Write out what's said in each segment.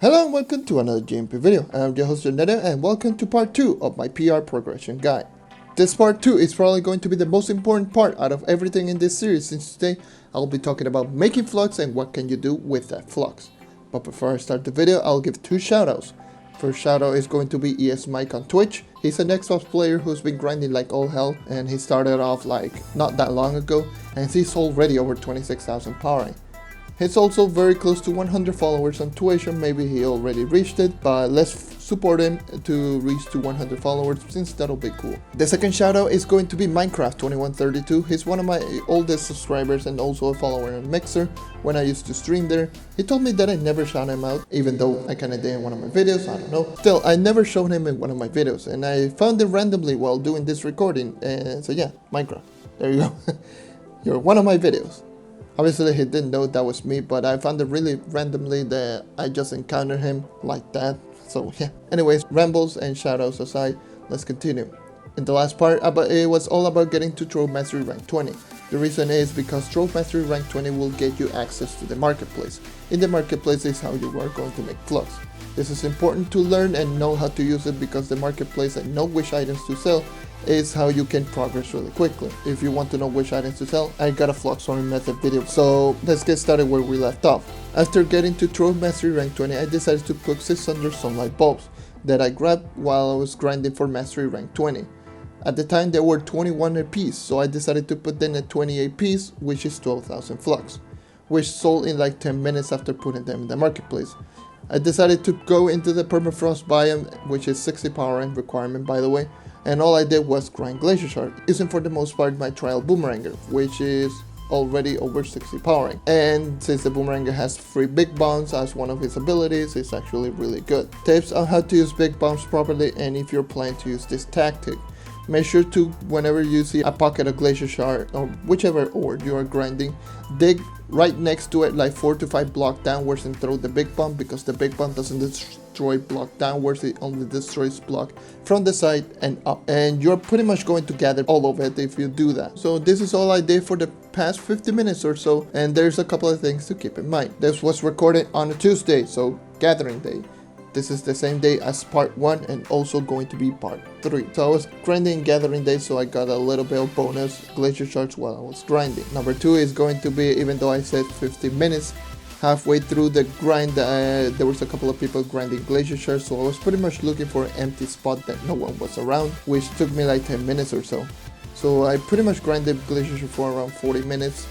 Hello and welcome to another JNMG video. I'm your host JonNario and welcome to part 2 of my PR progression guide. This part 2 is probably going to be the most important part out of everything in this series, since today I'll be talking about making flux and what can you do with that flux. But before I start the video, I'll give 2 shoutouts. First shoutout is going to be esmikee on Twitch. He's an Xbox player who's been grinding like all hell, and he started off like not that long ago and he's already over 26,000 powering. He's also very close to 100 followers on Twitch, or maybe he already reached it, but let's support him to reach to 100 followers since that'll be cool. The second shoutout is going to be Minecraft2132. He's one of my oldest subscribers and also a follower on Mixer when I used to stream there. He told me that I never shout him out, even though I kinda did in one of my videos, I don't know. Still, I never showed him in one of my videos, and I found it randomly while doing this recording, and so yeah, Minecraft, there you go. You're one of my videos. Obviously he didn't know that was me, but I found it really randomly that I just encountered him like that. So yeah. Anyways, rambles and shoutouts aside, let's continue. In the last part, it was all about getting to Trove Mastery Rank 20. The reason is because Trove Mastery Rank 20 will get you access to the marketplace. In the marketplace is how you are going to make flux. This is important to learn and know how to use it, because the marketplace and know which items to sell is how you can progress really quickly. If you want to know which items to sell, I got a flux farming method video. So let's get started where we left off. After getting to Trove Mastery Rank 20, I decided to cook 600 sunlight bulbs that I grabbed while I was grinding for Mastery Rank 20. At the time they were 21 a piece, so I decided to put them at 28 piece, which is 12,000 flux, which sold in like 10 minutes after putting them in the marketplace. I decided to go into the permafrost biome, which is 60 power and requirement by the way, and all I did was grind glacier shard, using for the most part my trial boomeranger, which is already over 60 powering. And since the boomeranger has 3 big bombs as one of his abilities, it's actually really good. Tips on how to use big bombs properly, and if you're planning to use this tactic, make sure to, whenever you see a pocket of glacier shard or whichever ore you are grinding, dig right next to it like 4 to 5 blocks downwards and throw the big bomb, because the big bomb doesn't destroy block downwards, it only destroys block from the side and up, and you're pretty much going to gather all of it if you do that. So this is all I did for the past 50 minutes or so, and there's a couple of things to keep in mind. This was recorded on a Tuesday, so gathering day. This is the same day as part 1 and also going to be part 3. So I was grinding gathering day, so I got a little bit of bonus glacier shards while I was grinding. Number 2 is going to be, even though I said 50 minutes, halfway through the grind there was a couple of people grinding glacier shards, so I was pretty much looking for an empty spot that no one was around, which took me like 10 minutes or so. So I pretty much grinded glacier shard for around 40 minutes,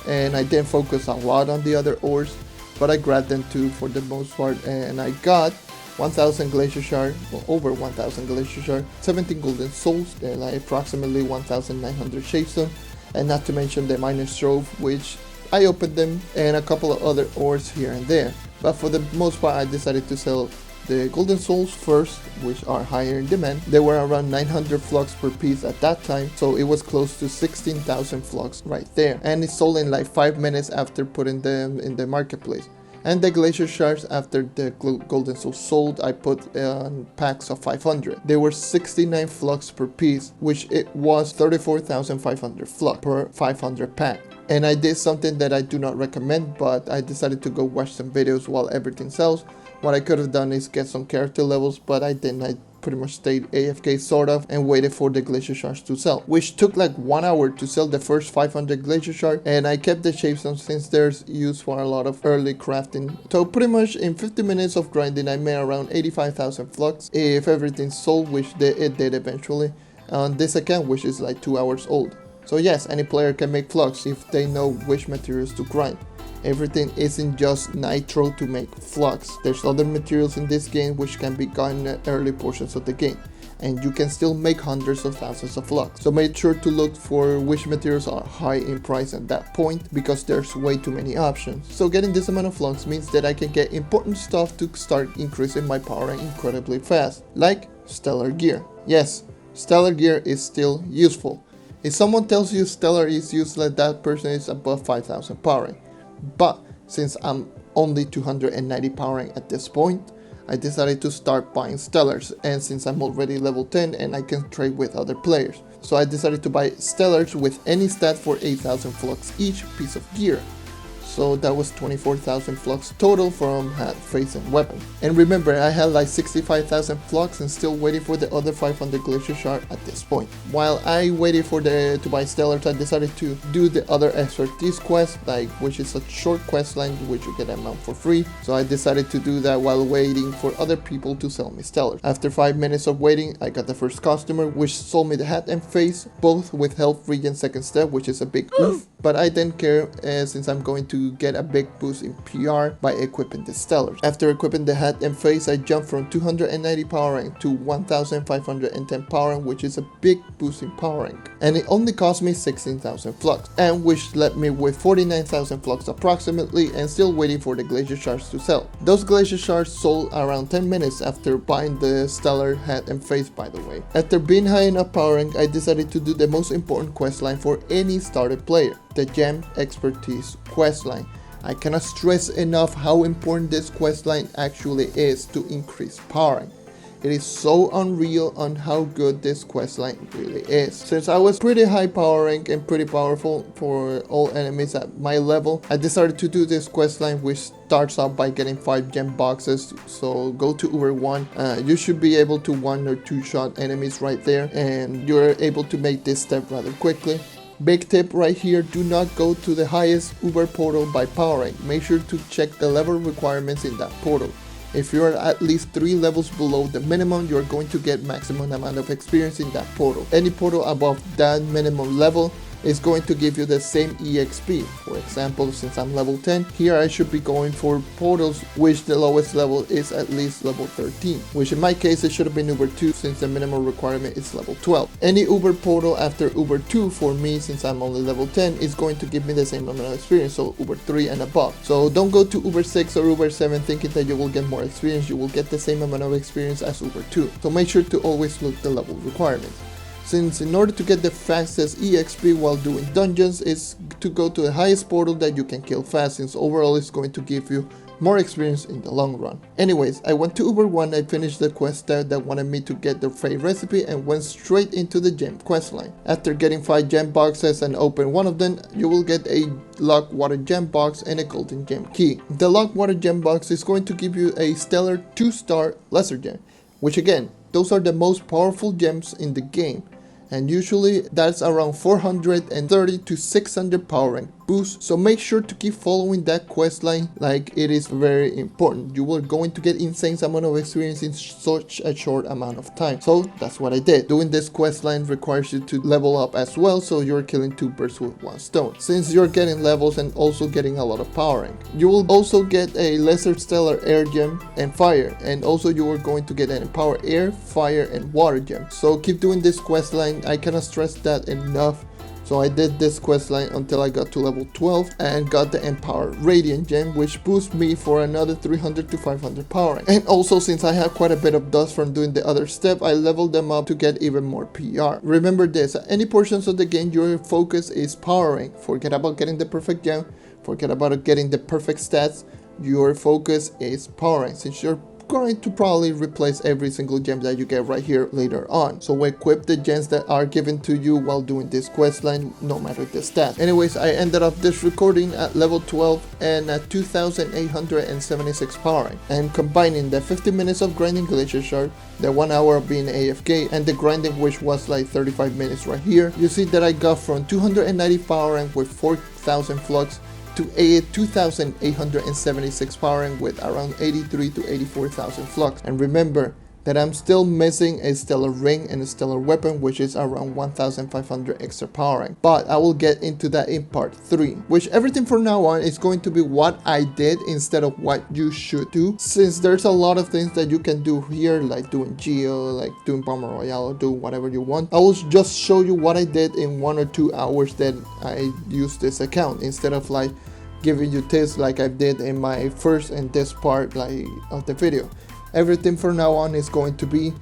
and I didn't focus a lot on the other ores, but I grabbed them too for the most part, and I got 1000 glacier shard, well, over 1000 glacier shard, 17 golden souls, like approximately 1900 shadestone, and not to mention the miner's trove, which I opened them, and a couple of other ores here and there. But for the most part I decided to sell the golden souls first, which are higher in demand. They were around 900 flux per piece at that time, so it was close to 16,000 flux right there, and it sold in like 5 minutes after putting them in the marketplace. And the glacier shards, after the golden soul sold, I put on packs of 500. They were 69 flux per piece, which it was 34,500 flux per 500 pack. And I did something that I do not recommend, but I decided to go watch some videos while everything sells. What I could have done is get some character levels, but I didn't. I pretty much stayed AFK sort of and waited for the glacier shards to sell, which took like 1 hour to sell the first 500 glacier shard, and I kept the shapestone since there's used for a lot of early crafting. So pretty much in 50 minutes of grinding I made around 85,000 flux if everything sold, which it did eventually on this account, which is like 2 hours old. So yes, any player can make flux if they know which materials to grind. Everything isn't just nitro to make flux. There's other materials in this game which can be gotten at early portions of the game, and you can still make hundreds of thousands of flux. So make sure to look for which materials are high in price at that point, because there's way too many options. So getting this amount of flux means that I can get important stuff to start increasing my power incredibly fast, like stellar gear. Yes, stellar gear is still useful. If someone tells you stellar is useless, that person is above 5000 powering. But since I'm only 290 powering at this point, I decided to start buying stellars, and since I'm already level 10 and I can trade with other players, so I decided to buy stellars with any stat for 8000 flux each piece of gear. so that was 24,000 flux total from hat, face, and weapon. And remember, I had like 65,000 flux and still waiting for the other 500 glacier shard at this point. While I waited for to buy stellars, I decided to do the other expertise quest, which is a short quest line which you get a mount for free. So I decided to do that while waiting for other people to sell me stellars. After 5 minutes of waiting, I got the first customer, which sold me the hat and face, both with health regen second step, which is a big oof. But I didn't care since I'm going to get a big boost in PR by equipping the stellars. After equipping the hat and face, I jumped from 290 power rank to 1510 power rank, which is a big boost in power rank. And it only cost me 16,000 flux, and which left me with 49,000 flux approximately, and still waiting for the glacier shards to sell. Those glacier shards sold around 10 minutes after buying the stellar, hat, and face, by the way. After being high enough power rank, I decided to do the most important quest line for any started player, the Gem Expertise questline. I cannot stress enough how important this questline actually is to increase power rank. It is so unreal on how good this questline really is. Since I was pretty high power rank and pretty powerful for all enemies at my level, I decided to do this questline, which starts off by getting 5 gem boxes. So go to Uber 1, you should be able to 1 or 2 shot enemies right there, and you're able to make this step rather quickly. Big tip right here, do not go to the highest Uber portal by power rank. Make sure to check the level requirements in that portal. If you are at least 3 levels below the minimum, you are going to get maximum amount of experience in that portal. Any portal above that minimum level is going to give you the same EXP. For example, since I'm level 10, here I should be going for portals which the lowest level is at least level 13, which in my case it should have been Uber 2 since the minimum requirement is level 12. Any Uber portal after Uber 2 for me, since I'm only level 10, is going to give me the same amount of experience, so Uber 3 and above. So don't go to Uber 6 or Uber 7 thinking that you will get more experience. You will get the same amount of experience as Uber 2. So make sure to always look the level requirements. Since in order to get the fastest EXP while doing dungeons is to go to the highest portal that you can kill fast, since overall it's going to give you more experience in the long run. Anyways, I went to Uber 1, I finished the quest there that wanted me to get the Fey recipe and went straight into the gem quest line. After getting 5 gem boxes and open one of them, you will get a lock water gem box and a golden gem key. The lock water gem box is going to give you a stellar 2-star lesser gem, which again, those are the most powerful gems in the game. And usually that's around 430 to 600 power rank boost, so make sure to keep following that quest line, like it is very important. You are going to get insane amount of experience in such a short amount of time, so that's what I did. Doing this quest line requires you to level up as well, so you're killing 2 birds with 1 stone, since you're getting levels and also getting a lot of power rank. You will also get a lesser stellar air gem and fire, and also you are going to get an empower air, fire, and water gem. So keep doing this quest line, I cannot stress that enough. So I did this quest line until I got to level 12 and got the Empower Radiant Gem, which boosts me for another 300 to 500 power rank. And also, since I have quite a bit of dust from doing the other step, I leveled them up to get even more PR. Remember this, at any portions of the game your focus is power rank. Forget about getting the perfect gem, forget about getting the perfect stats, your focus is power rank, since you're going to probably replace every single gem that you get right here later on. So equip the gems that are given to you while doing this quest line, no matter the stat. Anyways, I ended up this recording at level 12 and at 2876 power rank, and combining the 50 minutes of grinding glacier shard, the 1 hour of being AFK, and the grinding, which was like 35 minutes right here, you see that I got from 290 power rank with 4000 flux to a 2876 power rank with around 83 to 84,000 flux. And remember that I'm still missing a stellar ring and a stellar weapon, which is around 1500 extra power rank, but I will get into that in part 3, which everything from now on is going to be what I did instead of what you should do, since there's a lot of things that you can do here, like doing geo, like doing bomber royale, or doing whatever you want. I will just show you what I did in 1 or 2 hours that I used this account, instead of like giving you tips like I did in my first and this part like of the video. Everything from now on is going to be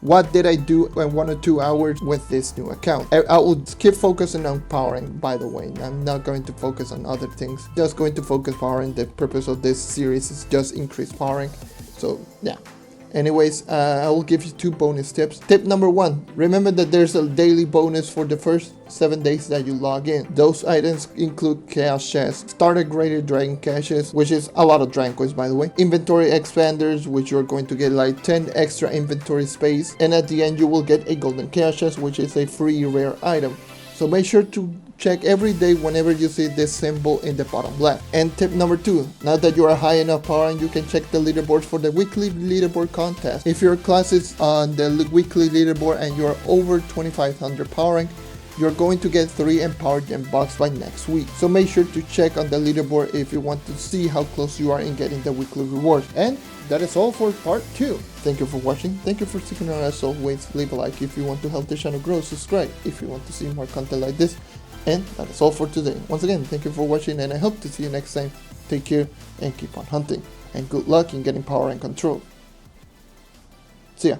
what did I do in 1 or 2 hours with this new account. I will keep focusing on powering, by the way. I'm not going to focus on other things, just going to focus powering. The purpose of this series is just increase powering. So yeah. Anyways, I will give you 2 bonus tips. Tip number 1, remember that there's a daily bonus for the first 7 days that you log in. Those items include chaos chests, starter graded dragon caches, which is a lot of dragon coins by the way, inventory expanders, which you're going to get like 10 extra inventory space, and at the end you will get a golden chaos chest, which is a free rare item. So make sure to check every day whenever you see this symbol in the bottom left. And tip number 2, now that you are high enough power rank, you can check the leaderboards for the weekly leaderboard contest. If your class is on the weekly leaderboard and you're over 2500 power rank, you're going to get 3 empowered gem box by next week. So make sure to check on the leaderboard if you want to see how close you are in getting the weekly rewards. And that is all for part 2. Thank you for watching. Thank you for sticking around as always. Leave a like if you want to help the channel grow. Subscribe if you want to see more content like this. And that is all for today. Once again, thank you for watching and I hope to see you next time. Take care and keep on hunting. And good luck in getting power and control. See ya.